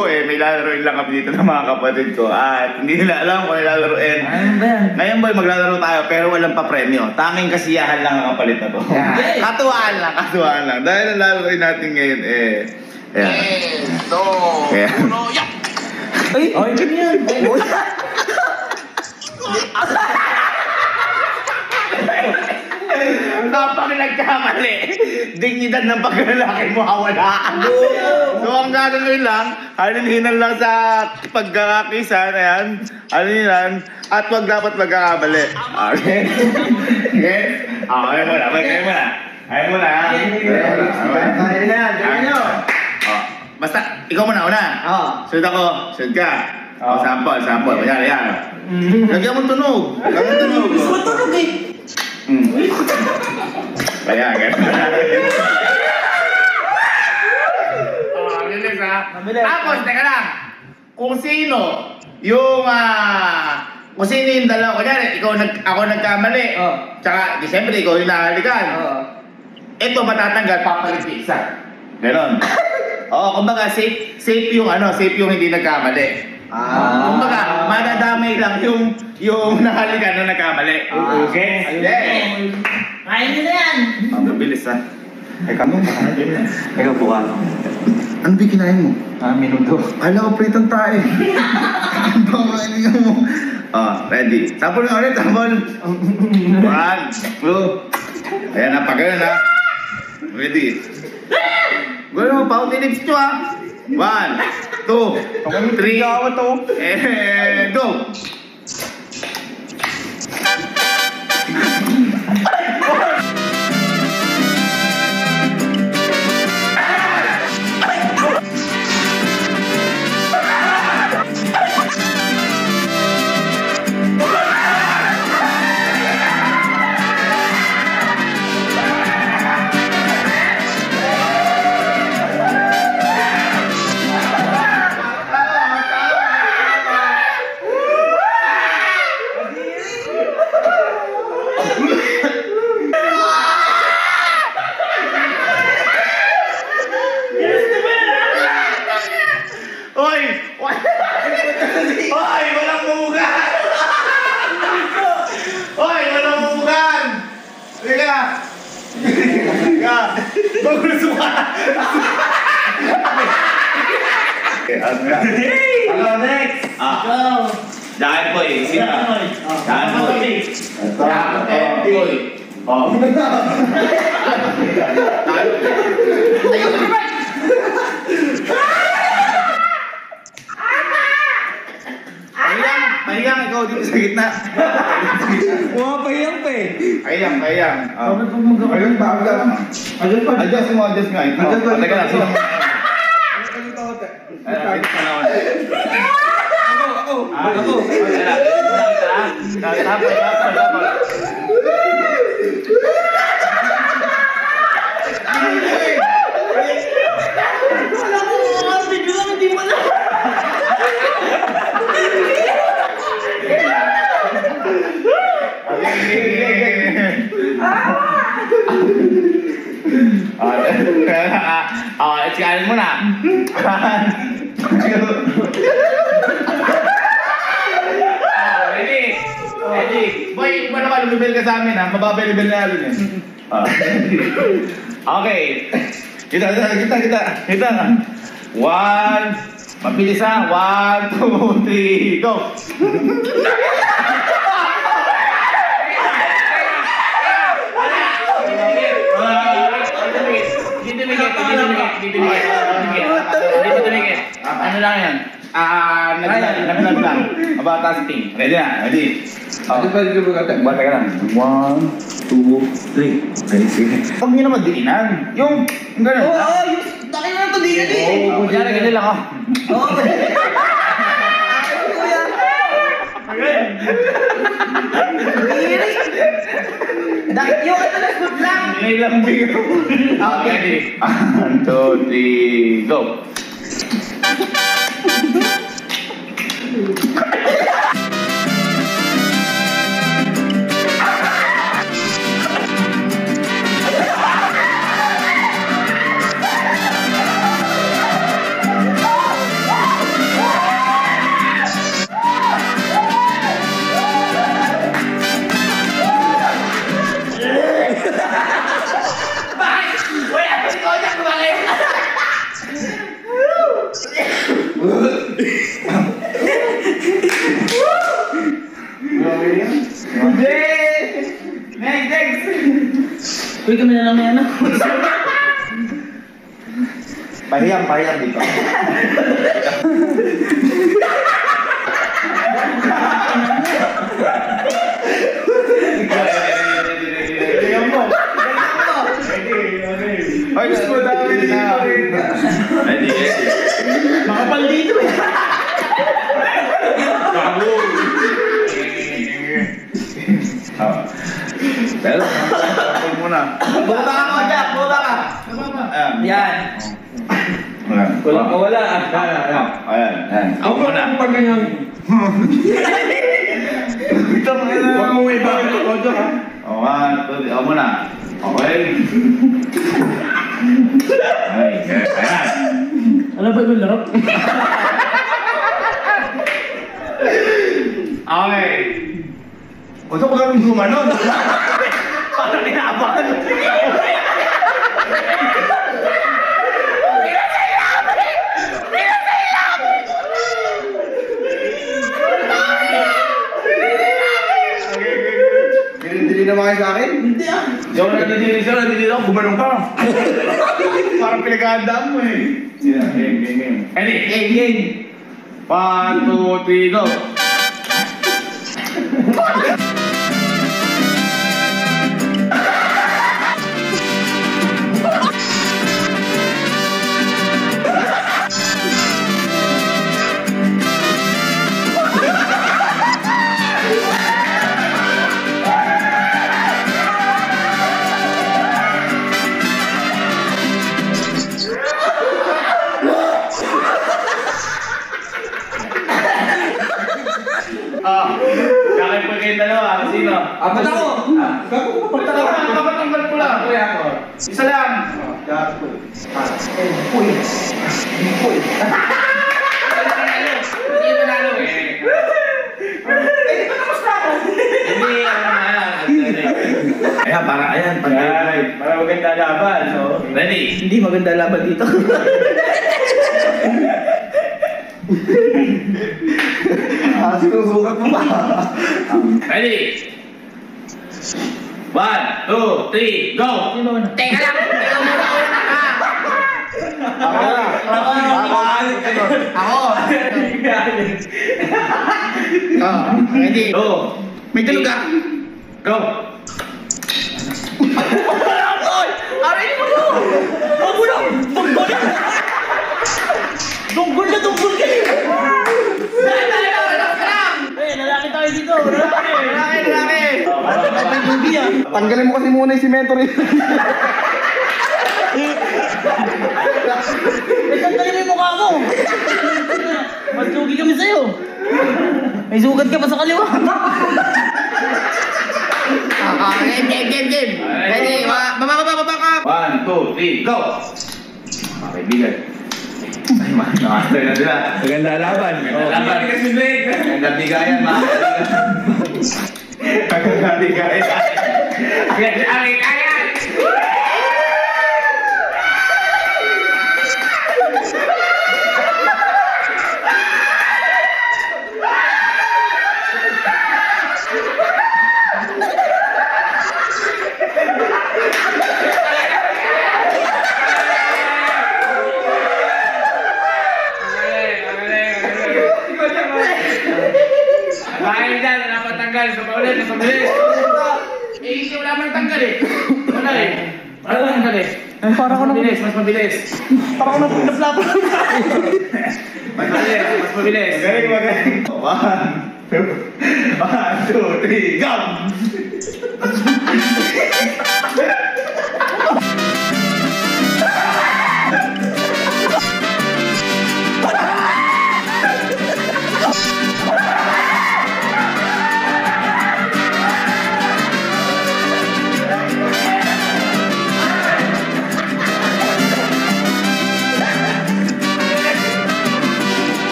po may lalaroin lang kami dito ng mga kapatid ko at hindi nila alam kung lalaroin. Ngayon boy, maglalaro tayo pero walang pa-premyo. Tanging kasiyahan lang ang kapalit na to. Katuwaan lang. Dahil ang lalaroin natin ngayon ayan. Ay, ganyan. Kapag nagkamali, dignidad ng pagkalalaki mo wala. So ang gagawin lang, halin-hinan lang sa pagkakakisan, ayan, halin-hinan, at wag dapat magkakamali. Okay? Okay? Okay mo na, Ayaw mo na. Basta, ikaw muna, una. Sunod ako, sunod ka. Sample. Yan. Lagyan mo tunog. Gusto mo tunog eh. Kaya, gano'n. Bilis ha. Tapos, teka lang. Kung sino yung dalawa. Kunyari, ako nagkamali. Tsaka, siyempre, ikaw yung nahalikan. Ito matatanggal, papalit isa. Ganon. Kumbaga, safe yung hindi nagkamali. Kumbaga, madadamay lang yung nahalikan na nagkamali. Okay? Kaya nyo na yan. Ang mabilis ha. Ikaw po ka. Ano ba kinain mo? Minuto. Kala ko pritong tae. Baka mo. Ready. Sample nga ulit, sample. 1, 2. Ayan na, pagano na. Ready. Gawin mo, pauti lips nyo ha. 1, 2, 3, and go! Hello, next! Go! Daan boy, sino? Daan boy. Boy. Pahiyang, ikaw dito sa gitna. Pahiyang pa eh. Pahiyang. Ayun ba? Adjust nga. Teka lang, sino mo? Ako. Tapos. Sikarin mo na. Ready. Boy, iba naman, lumibel ka sa amin ha. Mababa yung level na yun eh. Okay. Kita. 1. Mabilis ha. 1, 2, 3, go. Ano lang yan? Naglag lang. About testing. Ready na? Ready? Bata ka lang. 1, 2, 3. Ready, sige. Huwag nyo naman diinan. Yung gano'n. Yung daki na ito din eh. Kunyari, ganyan lang ako. Yung ito na good lang. May lambing ako. Okay. 1, 2, 3, go. Hindi! Next! Uy, kami na lang may ano. Pahiyang dito. Pahiyang mo. Ay, gusto mo dami dito. Ready. Makapal dito eh. Bago. Pero, ako muna. Buka ka, Jack. Buka ka. Yan. Wala ka wala. Ayan. Ako muna. Pag ganyan. Huwag mong iba ito ko dyan ha. Ako muna. Okay. Ayan. Ano ba yung laro? Okay. Gusto ko kami gumanon. Parang inaabangan. Dili na mga sa akin? Hindi ah. Nandito ako, gumanong ka. Parang pinaghandaan mo eh. Game. Game. 1, 2, 3, go! Kakay po kayong dalawa. Sino? Apat ako. Gago ko pa Kapatanggal ko lang. Kuya ako. Isa lang. Gago. Hindi manalo eh. Hindi, ano naman. Ayan, para maganda laban. So, ready? Hindi maganda laban dito. Sinusukat mo ba? Ready? 1, 2, 3, go! Teka lang. Ikaw muna una ka. Ako na. Ako. Ready? Go! May tulog ka. Go! Aray mo no! Huwag mo lang! Tunggol na tunggol ka eh! Relax ka lang! Eh, lalaki tayo dito! Lalaki! Tanggalin mo kasi muna yung simento rin. Eh, tanggalin mo yung mukha mo! Mas sugi kami sa'yo! May sugat ka pa sa kaliwa! Game! Ready? Baba ka! 1, 2, 3, go! Mga kaibigan. Ay, nakastay na sila. Maganda laban. Laban. Maganda bigayan, mga kaibigan. Maganda bigayan. Ang bigayan! Dahil dyan, dapat tanggal. Sa paulit, mas mabilis. Eh, wala man tanggal eh. Wala eh. Wala man tanggal eh. Mas mabilis. Parang ako naplapo. Mas mabilis. Magaling. 1, 2, 3, go!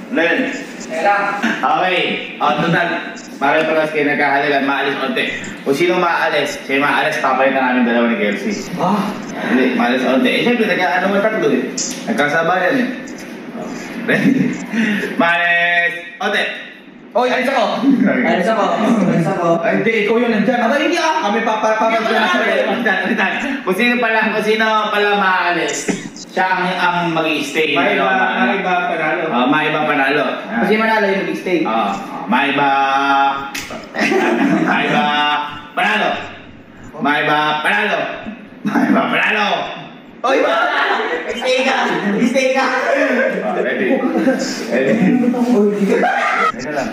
Len. Okay. Total. Pare-paras kayo nagkahalikan, maalis onte. Kung sino maalis, siya yung maalis, papalitan namin dalawa ni Kelsey. Hindi, maalis onte. Eh, siyempre, nagkaano mo tatlo eh. Nagkasabayan eh. Ready? Maalis onte. Oy, alis ako! Alis ako. Ay, hindi, ikaw yun nandyan. Aba, hindi ah! Kami papagyan na sa'yo. Kung sino pala maalis, siya ang mag-i-stay. Maiba panalo. Maiba panalo. Kasi manalo yung mag-stay. Maiba panalo. Maiba panalo. Maiba panalo. Oy, stay ka. Ready? Teka lang.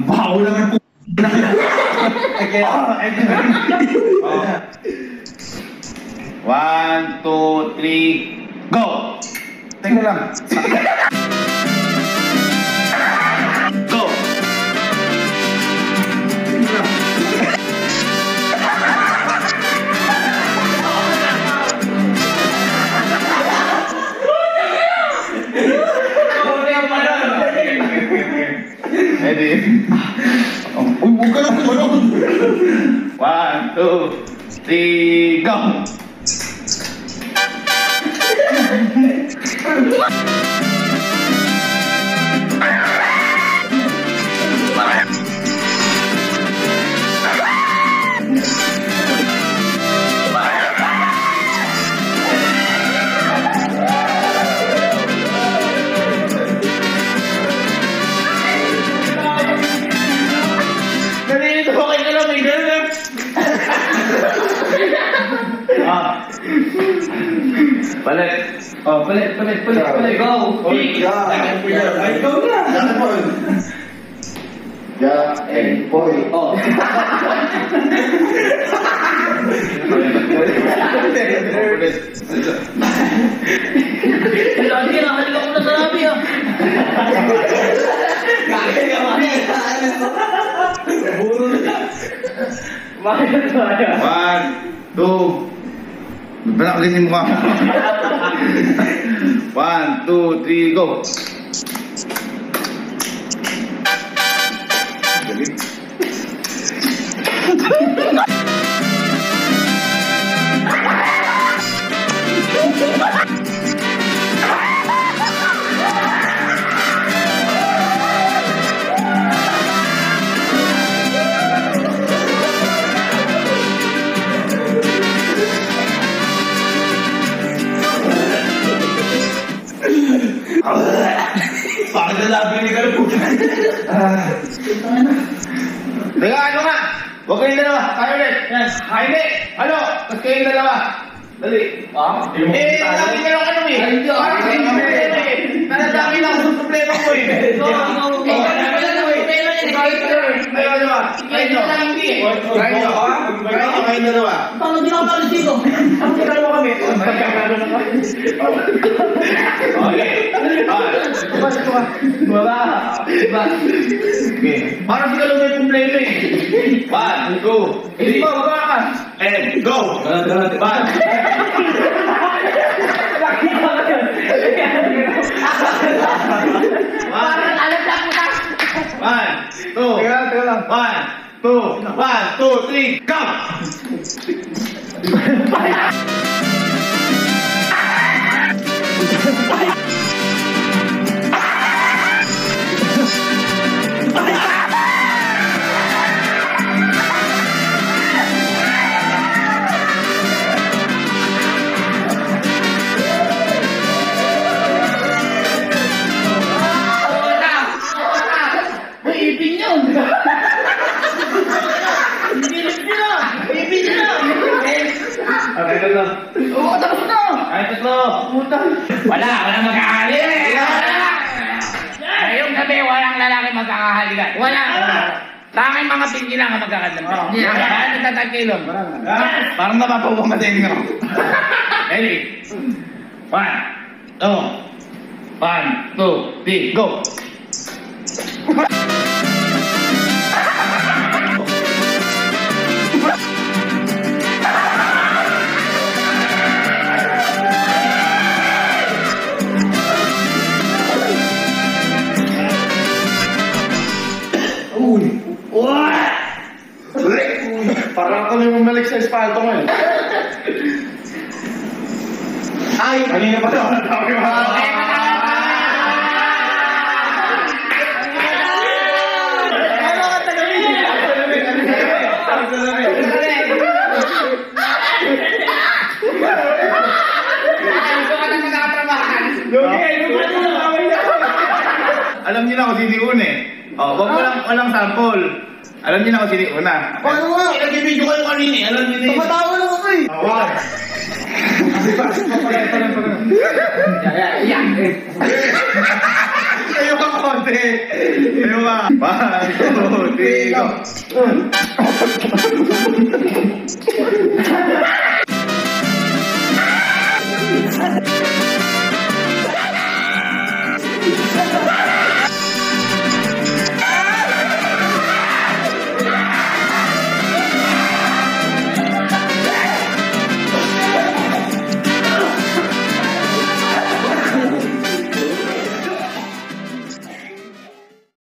Baho naman po. Okay. 1, 2, 3, go! Teka lang. Go! Ready? Uy, huwag ka lang tumalong. 1, 2, 3, go! Nandito okay ka lang, may ganun. Palit. Palit. Go. Ay, ikaw na! Ja, and boy. Lagi na, halika ko na sa labi ah. One, two. Ba't nakagasin mo ka? 1, 2, 3, go! Bakit nalabi ni Galpo? Teka, ano nga? Huwag kayong dalawa. Tayo ulit. Yes. Hindi. Ano? Tapos kayong dalawa. Dali. Sabi ka lang ano eh. Parang kayo yung problema eh. Nanadami lang sa problema ko eh. Kayo dalawa. Kayo dalawa. Paano di ako palis dito? Ang tigalo kami. Okay. Baba. Okay. Parang sila lang may problema eh. 1, 2, 3. Baba ka. And go! 1. Parang alam lang mo na. 1, 2, 3, go! Ipin yun! Ipin yun! Okay, go. Oo, tapos na! Ay, tatlo. Walang magkakahali. Ngayong gabi, walang lalaki magkakahalikan. Wala! Tanging mga pingi lang ang magkakadamit. Yeah. Kaya nagtatagkilom. Parang napapapumatay ko. Ready? 1, 2, 3, go! palto mo eh. Ay, kanina pa daw. Okay, Ano ka tagamin? Ito ka na magkatrabahan. Alam niyo na kung sino yung una eh. Oh, wag walang sample. Alam niyo na kung sino yung una. Paano nga? Nag-video ko yung kanina eh. Alam niyo na yun. Tumatawa lang ako eh. Oh, Kayo ka konti. Kayo ka. 1, 2, 3, go.